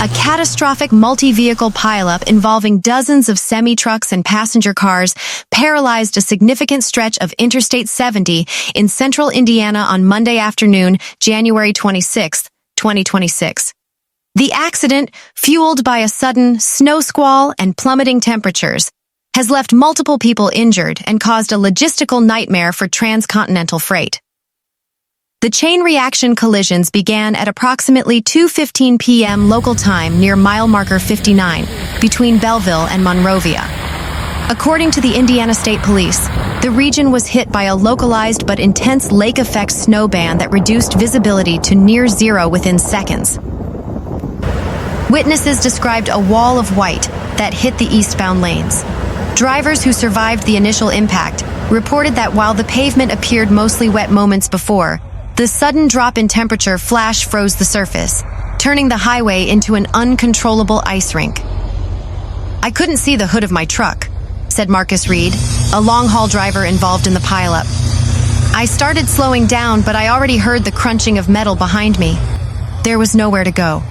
A catastrophic multi-vehicle pileup involving dozens of semi-trucks and passenger cars paralyzed a significant stretch of Interstate 70 in central Indiana on Monday afternoon, January 26, 2026. The accident, fueled by a sudden snow squall and plummeting temperatures, has left multiple people injured and caused a logistical nightmare for transcontinental freight. The chain reaction collisions began at approximately 2:15 p.m. local time near mile marker 59 between Belleville and Monrovia. According to the Indiana State Police, the region was hit by a localized but intense lake-effect snow band that reduced visibility to near zero within seconds. Witnesses described a wall of white that hit the eastbound lanes. Drivers who survived the initial impact reported that while the pavement appeared mostly wet moments before, the sudden drop in temperature flash froze the surface, turning the highway into an uncontrollable ice rink. "I couldn't see the hood of my truck," said Marcus Reed, a long-haul driver involved in the pileup. "I started slowing down, but I already heard the crunching of metal behind me. There was nowhere to go."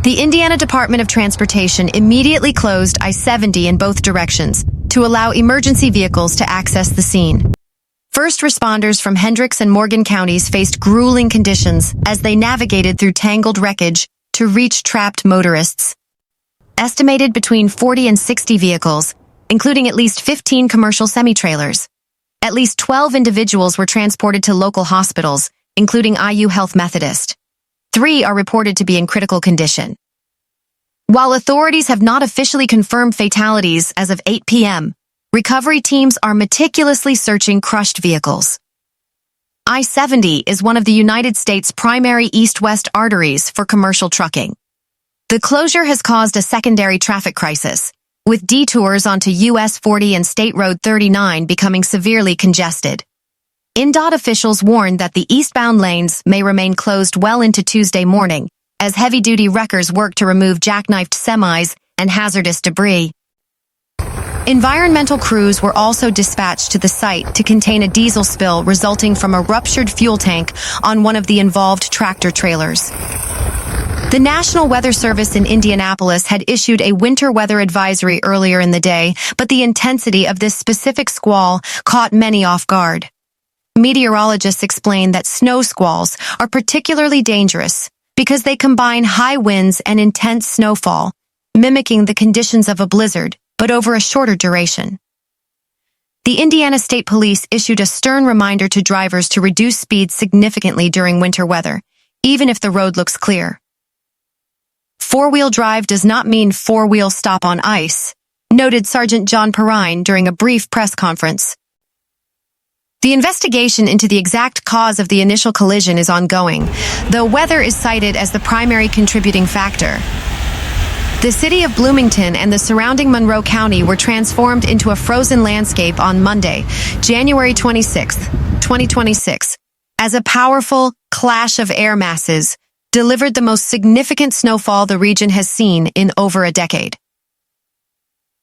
The Indiana Department of Transportation immediately closed I-70 in both directions to allow emergency vehicles to access the scene. First responders from Hendricks and Morgan counties faced grueling conditions as they navigated through tangled wreckage to reach trapped motorists. Estimated between 40 and 60 vehicles, including at least 15 commercial semi-trailers. At least 12 individuals were transported to local hospitals, including IU Health Methodist. 3 are reported to be in critical condition. While authorities have not officially confirmed fatalities as of 8 p.m., recovery teams are meticulously searching crushed vehicles. I-70 is one of the United States' primary east-west arteries for commercial trucking. The closure has caused a secondary traffic crisis, with detours onto US 40 and State Road 39 becoming severely congested. INDOT officials warned that the eastbound lanes may remain closed well into Tuesday morning, as heavy-duty wreckers work to remove jackknifed semis and hazardous debris. Environmental crews were also dispatched to the site to contain a diesel spill resulting from a ruptured fuel tank on one of the involved tractor trailers. The National Weather Service in Indianapolis had issued a winter weather advisory earlier in the day, but the intensity of this specific squall caught many off guard. Meteorologists explain that snow squalls are particularly dangerous because they combine high winds and intense snowfall, mimicking the conditions of a blizzard, but over a shorter duration. The Indiana State Police issued a stern reminder to drivers to reduce speed significantly during winter weather, even if the road looks clear. Four-wheel drive does not mean four-wheel stop on ice, noted Sergeant John Perrine during a brief press conference. The investigation into the exact cause of the initial collision is ongoing, though weather is cited as the primary contributing factor. The City of Bloomington and the surrounding Monroe County were transformed into a frozen landscape on Monday, January 26, 2026, as a powerful clash of air masses delivered the most significant snowfall the region has seen in over a decade.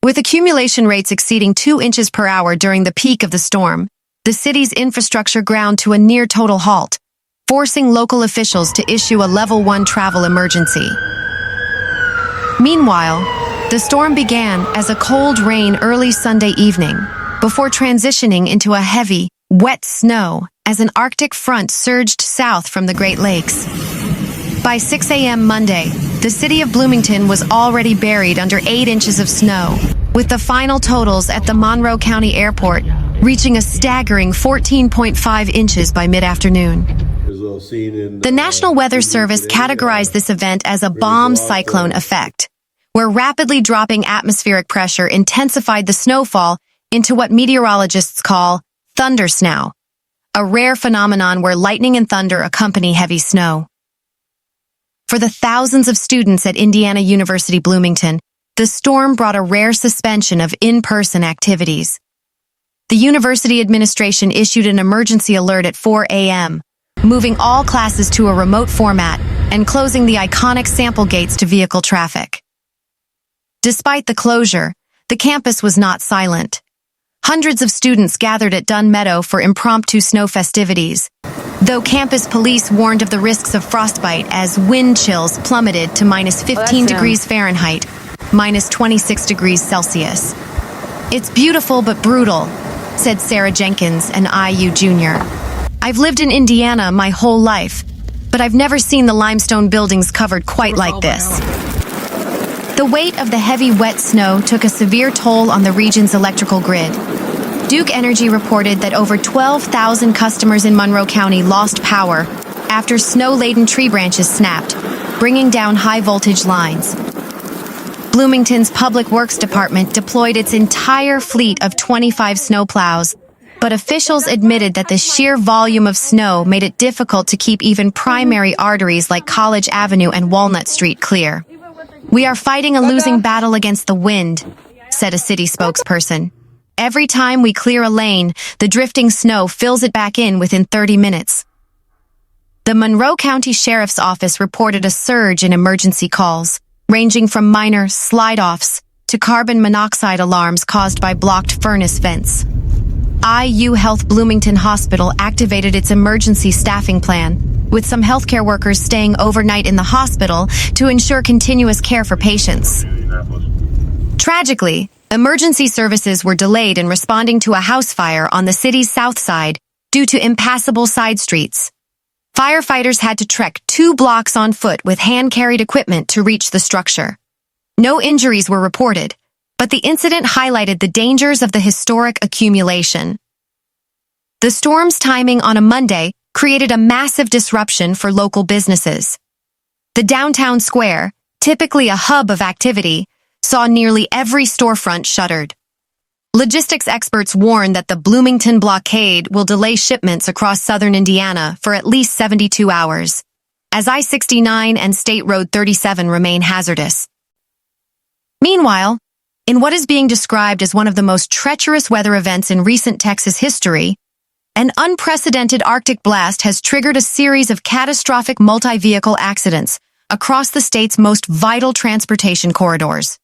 With accumulation rates exceeding 2 inches per hour during the peak of the storm, the city's infrastructure ground to a near-total halt, forcing local officials to issue a Level 1 travel emergency. Meanwhile, the storm began as a cold rain early Sunday evening, before transitioning into a heavy, wet snow as an Arctic front surged south from the Great Lakes. By 6 a.m. Monday, the city of Bloomington was already buried under 8 inches of snow, with the final totals at the Monroe County Airport reaching a staggering 14.5 inches by mid-afternoon. The National Weather Service categorized this event as a bomb cyclone effect, where rapidly dropping atmospheric pressure intensified the snowfall into what meteorologists call thundersnow, a rare phenomenon where lightning and thunder accompany heavy snow. For the thousands of students at Indiana University Bloomington, the storm brought a rare suspension of in-person activities. The university administration issued an emergency alert at 4 a.m., moving all classes to a remote format and closing the iconic sample gates to vehicle traffic. Despite the closure, the campus was not silent. Hundreds of students gathered at Dunn Meadow for impromptu snow festivities, though campus police warned of the risks of frostbite as wind chills plummeted to minus 15 degrees Fahrenheit, minus 26 degrees Celsius. "It's beautiful but brutal," said Sarah Jenkins, an IU junior. "I've lived in Indiana my whole life, but I've never seen the limestone buildings covered quite like this." The weight of the heavy, wet snow took a severe toll on the region's electrical grid. Duke Energy reported that over 12,000 customers in Monroe County lost power after snow-laden tree branches snapped, bringing down high-voltage lines. Bloomington's Public Works Department deployed its entire fleet of 25 snowplows, but officials admitted that the sheer volume of snow made it difficult to keep even primary arteries like College Avenue and Walnut Street clear. "We are fighting a losing battle against the wind," said a city spokesperson. "Every time we clear a lane, the drifting snow fills it back in within 30 minutes. The Monroe County Sheriff's Office reported a surge in emergency calls, ranging from minor slide-offs to carbon monoxide alarms caused by blocked furnace vents. IU Health Bloomington Hospital activated its emergency staffing plan, with some healthcare workers staying overnight in the hospital to ensure continuous care for patients. Tragically, emergency services were delayed in responding to a house fire on the city's south side due to impassable side streets. Firefighters had to trek 2 blocks on foot with hand-carried equipment to reach the structure. No injuries were reported, but the incident highlighted the dangers of the historic accumulation. The storm's timing on a Monday created a massive disruption for local businesses. The downtown square, typically a hub of activity, saw nearly every storefront shuttered. Logistics experts warn that the Bloomington blockade will delay shipments across southern Indiana for at least 72 hours, as I-69 and State Road 37 remain hazardous. Meanwhile, in what is being described as one of the most treacherous weather events in recent Texas history, an unprecedented Arctic blast has triggered a series of catastrophic multi-vehicle accidents across the state's most vital transportation corridors.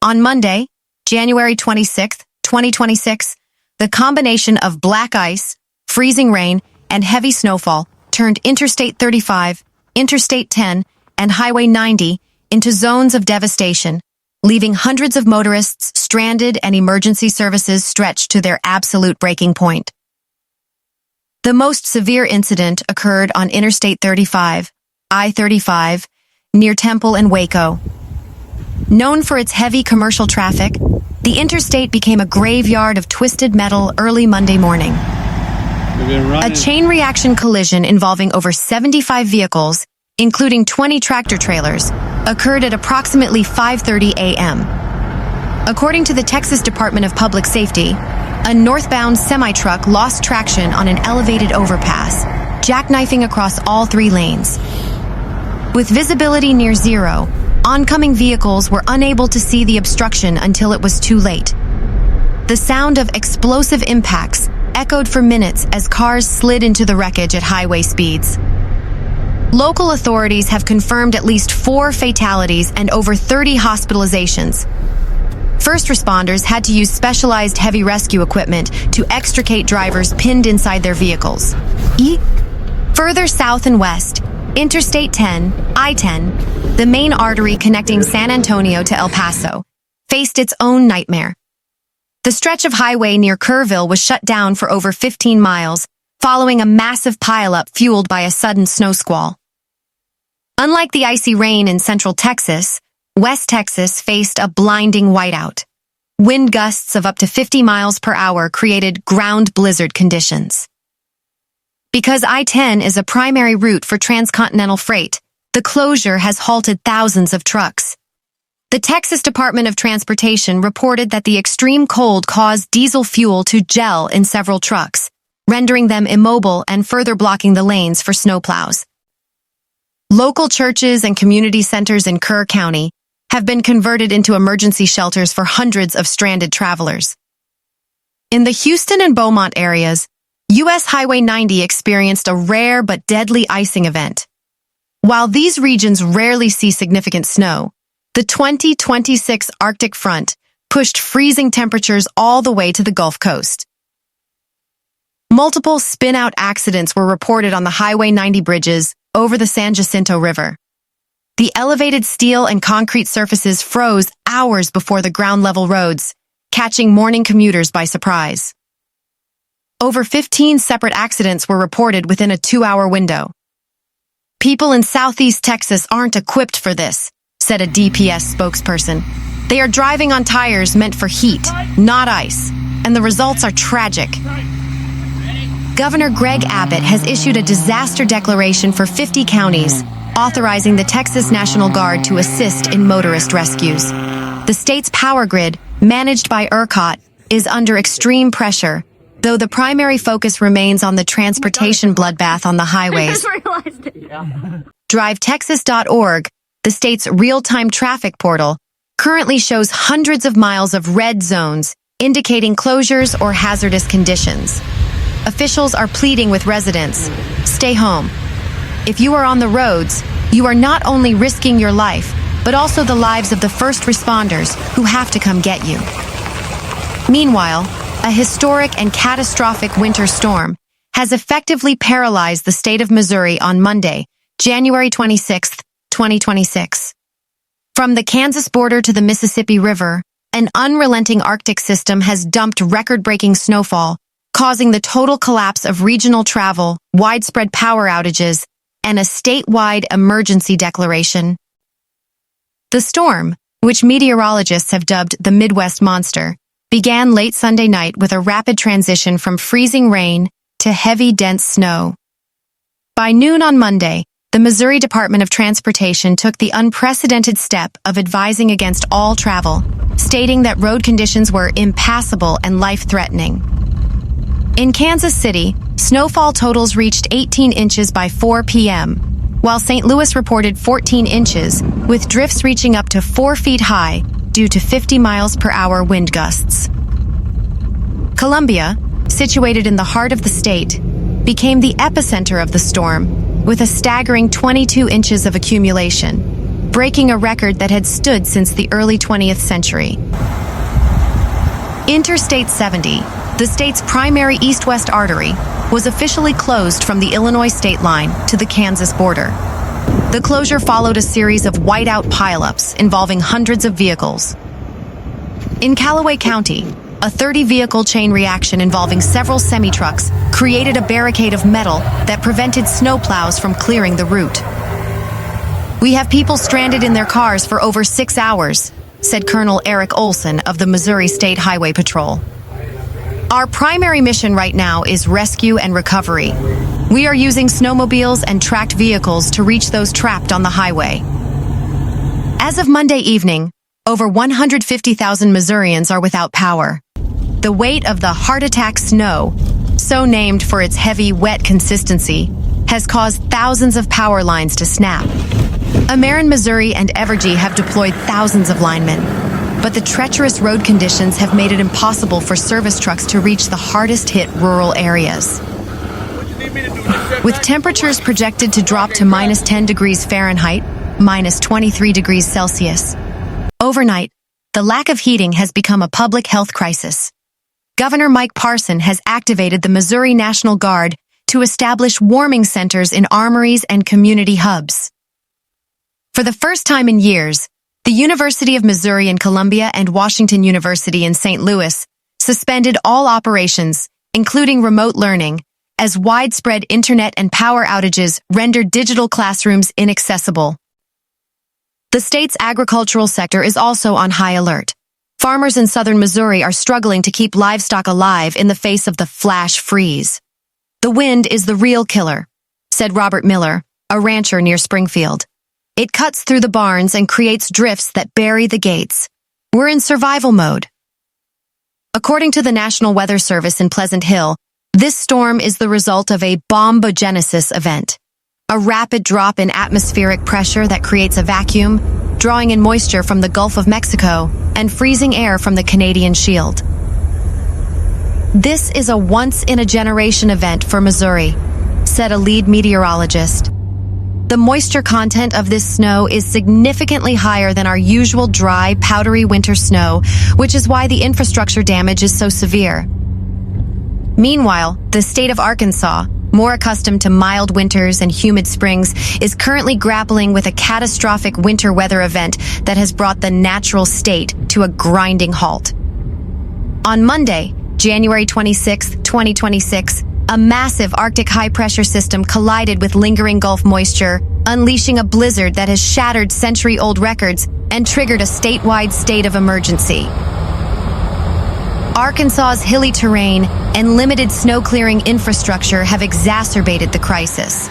On Monday, January 26, 2026, the combination of black ice, freezing rain, and heavy snowfall turned Interstate 35, Interstate 10, and Highway 90 into zones of devastation, leaving hundreds of motorists stranded and emergency services stretched to their absolute breaking point. The most severe incident occurred on Interstate 35, I-35, near Temple and Waco. Known for its heavy commercial traffic, the interstate became a graveyard of twisted metal early Monday morning. A chain reaction collision involving over 75 vehicles, including 20 tractor trailers, occurred at approximately 5:30 a.m. According to the Texas Department of Public Safety, a northbound semi-truck lost traction on an elevated overpass, jackknifing across all 3 lanes. With visibility near zero, oncoming vehicles were unable to see the obstruction until it was too late. The sound of explosive impacts echoed for minutes as cars slid into the wreckage at highway speeds. Local authorities have confirmed at least 4 fatalities and over 30 hospitalizations. First responders had to use specialized heavy rescue equipment to extricate drivers pinned inside their vehicles. Further south and west, Interstate 10, I-10, the main artery connecting San Antonio to El Paso, faced its own nightmare. The stretch of highway near Kerrville was shut down for over 15 miles, following a massive pileup fueled by a sudden snow squall. Unlike the icy rain in central Texas, West Texas faced a blinding whiteout. Wind gusts of up to 50 miles per hour created ground blizzard conditions. Because I-10 is a primary route for transcontinental freight, the closure has halted thousands of trucks. The Texas Department of Transportation reported that the extreme cold caused diesel fuel to gel in several trucks, rendering them immobile and further blocking the lanes for snowplows. Local churches and community centers in Kerr County have been converted into emergency shelters for hundreds of stranded travelers. In the Houston and Beaumont areas, U.S. Highway 90 experienced a rare but deadly icing event. While these regions rarely see significant snow, the 2026 Arctic front pushed freezing temperatures all the way to the Gulf Coast. Multiple spin-out accidents were reported on the Highway 90 bridges over the San Jacinto River. The elevated steel and concrete surfaces froze hours before the ground-level roads, catching morning commuters by surprise. Over 15 separate accidents were reported within a 2-hour window. People in Southeast Texas aren't equipped for this, said a DPS spokesperson. They are driving on tires meant for heat, not ice, and the results are tragic. Governor Greg Abbott has issued a disaster declaration for 50 counties, authorizing the Texas National Guard to assist in motorist rescues. The state's power grid, managed by ERCOT, is under extreme pressure, though the primary focus remains on the transportation bloodbath on the highways. DriveTexas.org, the state's real-time traffic portal, currently shows hundreds of miles of red zones, indicating closures or hazardous conditions. Officials are pleading with residents, stay home. If you are on the roads, you are not only risking your life, but also the lives of the first responders who have to come get you. Meanwhile, a historic and catastrophic winter storm has effectively paralyzed the state of Missouri on Monday, January 26, 2026. From the Kansas border to the Mississippi River, an unrelenting Arctic system has dumped record-breaking snowfall, causing the total collapse of regional travel, widespread power outages, and a statewide emergency declaration. The storm, which meteorologists have dubbed the Midwest Monster, began late Sunday night with a rapid transition from freezing rain to heavy, dense snow. By noon on Monday, the Missouri Department of Transportation took the unprecedented step of advising against all travel, stating that road conditions were impassable and life-threatening. In Kansas City, snowfall totals reached 18 inches by 4 p.m., while St. Louis reported 14 inches, with drifts reaching up to 4 feet high due to 50 miles per hour wind gusts. Columbia, situated in the heart of the state, became the epicenter of the storm, with a staggering 22 inches of accumulation, breaking a record that had stood since the early 20th century. Interstate 70, the state's primary east-west artery, was officially closed from the Illinois state line to the Kansas border. The closure followed a series of whiteout pileups involving hundreds of vehicles. In Callaway County, a 30-vehicle chain reaction involving several semi-trucks created a barricade of metal that prevented snowplows from clearing the route. "We have people stranded in their cars for over 6 hours," said Colonel Eric Olson of the Missouri State Highway Patrol. "Our primary mission right now is rescue and recovery. We are using snowmobiles and tracked vehicles to reach those trapped on the highway." As of Monday evening, over 150,000 Missourians are without power. The weight of the heart attack snow, so named for its heavy, wet consistency, has caused thousands of power lines to snap. Ameren Missouri and Evergy have deployed thousands of linemen, but the treacherous road conditions have made it impossible for service trucks to reach the hardest-hit rural areas. With temperatures projected to drop to minus 10 degrees Fahrenheit, minus 23 degrees Celsius, overnight, the lack of heating has become a public health crisis. Governor Mike Parson has activated the Missouri National Guard to establish warming centers in armories and community hubs. For the first time in years, the University of Missouri in Columbia and Washington University in St. Louis suspended all operations, including remote learning, as widespread internet and power outages rendered digital classrooms inaccessible. The state's agricultural sector is also on high alert. Farmers in southern Missouri are struggling to keep livestock alive in the face of the flash freeze. "The wind is the real killer," said Robert Miller, a rancher near Springfield. "It cuts through the barns and creates drifts that bury the gates. We're in survival mode." According to the National Weather Service in Pleasant Hill, this storm is the result of a bombogenesis event, a rapid drop in atmospheric pressure that creates a vacuum, drawing in moisture from the Gulf of Mexico and freezing air from the Canadian Shield. "This is a once-in-a-generation event for Missouri," said a lead meteorologist. "The moisture content of this snow is significantly higher than our usual dry, powdery winter snow, which is why the infrastructure damage is so severe." Meanwhile, the state of Arkansas, more accustomed to mild winters and humid springs, is currently grappling with a catastrophic winter weather event that has brought the natural state to a grinding halt. On Monday, January 26, 2026, a massive Arctic high-pressure system collided with lingering Gulf moisture, unleashing a blizzard that has shattered century-old records and triggered a statewide state of emergency. Arkansas's hilly terrain and limited snow-clearing infrastructure have exacerbated the crisis.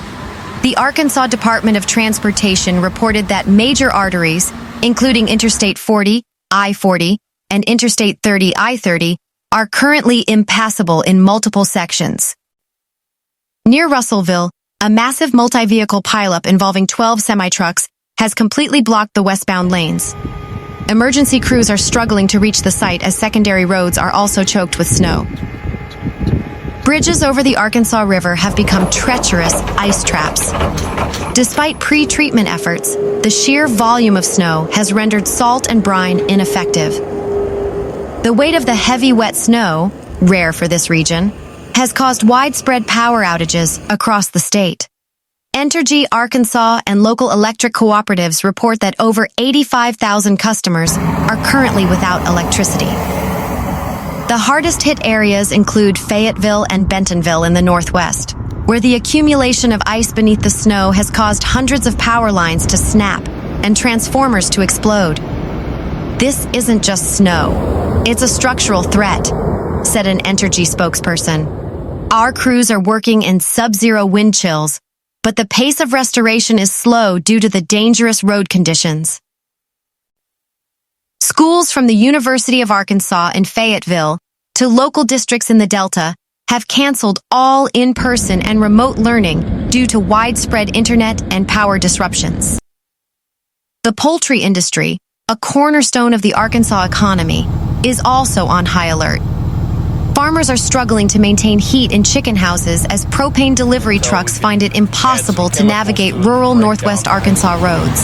The Arkansas Department of Transportation reported that major arteries, including Interstate 40, I-40, and Interstate 30, I-30, are currently impassable in multiple sections. Near Russellville, a massive multi-vehicle pileup involving 12 semi-trucks has completely blocked the westbound lanes. Emergency crews are struggling to reach the site as secondary roads are also choked with snow. Bridges over the Arkansas River have become treacherous ice traps. Despite pre-treatment efforts, the sheer volume of snow has rendered salt and brine ineffective. The weight of the heavy, wet snow, rare for this region, has caused widespread power outages across the state. Entergy Arkansas and local electric cooperatives report that over 85,000 customers are currently without electricity. The hardest-hit areas include Fayetteville and Bentonville in the northwest, where the accumulation of ice beneath the snow has caused hundreds of power lines to snap and transformers to explode. "This isn't just snow. It's a structural threat," said an Entergy spokesperson. "Our crews are working in sub-zero wind chills, but the pace of restoration is slow due to the dangerous road conditions." Schools from the University of Arkansas in Fayetteville to local districts in the Delta have canceled all in-person and remote learning due to widespread internet and power disruptions. The poultry industry, a cornerstone of the Arkansas economy, is also on high alert. Farmers are struggling to maintain heat in chicken houses as propane delivery trucks find it impossible to navigate rural northwest Arkansas roads.